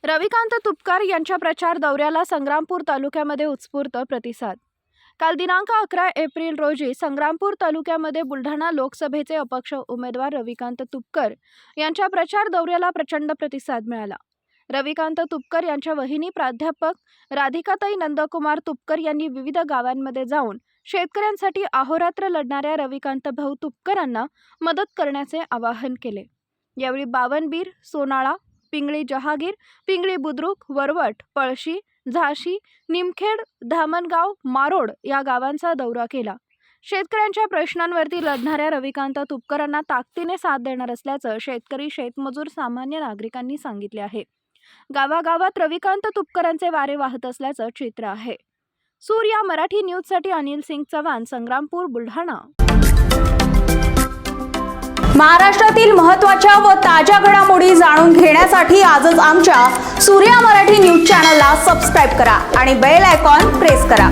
रविकांत तुपकर यांच्या प्रचार दौऱ्याला संग्रामपूर तालुक्यामध्ये उत्स्फूर्त प्रतिसाद। काल दिनांक 11 एप्रिल रोजी संग्रामपूर तालुक्यामध्ये बुलढाणा लोकसभेचे अपक्ष उमेदवार रविकांत तुपकर यांच्या प्रचार दौऱ्याला प्रचंड प्रतिसाद मिळाला। रविकांत तुपकर यांच्या वहिनी प्राध्यापक राधिकाताई नंदकुमार तुपकर यांनी विविध गावांमध्ये जाऊन शेतकऱ्यांसाठी अहोरात्र लढणाऱ्या रविकांत भाऊ तुपकरांना मदत करण्याचे आवाहन केले। यावेळी बावनबीर, सोनाळा, पिंगळी जहागीर, पिंगळी बुद्रुक, वरवट, पळशी, झाशी, निमखेड, धामणगाव, मारोड या गावांचा दौरा केला। शेतकऱ्यांच्या प्रश्नांवरती लढणाऱ्या रविकांत तुपकरांना ताकदीने साथ देणार असल्याचं शेतकरी, शेतमजूर, सामान्य नागरिकांनी सांगितले आहे। गावागावात रविकांत तुपकरांचे वारे वाहत असल्याचं चित्र आहे। सूर्या मराठी न्यूजसाठी अनिल सिंग चव्हाण, संग्रामपूर, बुलढाणा। महाराष्ट्रातील महत्त्वाच्या व ताज्या घडामोडी जाणून घेण्यासाठी आजच आमच्या सूर्या मराठी न्यूज चॅनलला सबस्क्राइब करा आणि बेल आयकॉन प्रेस करा।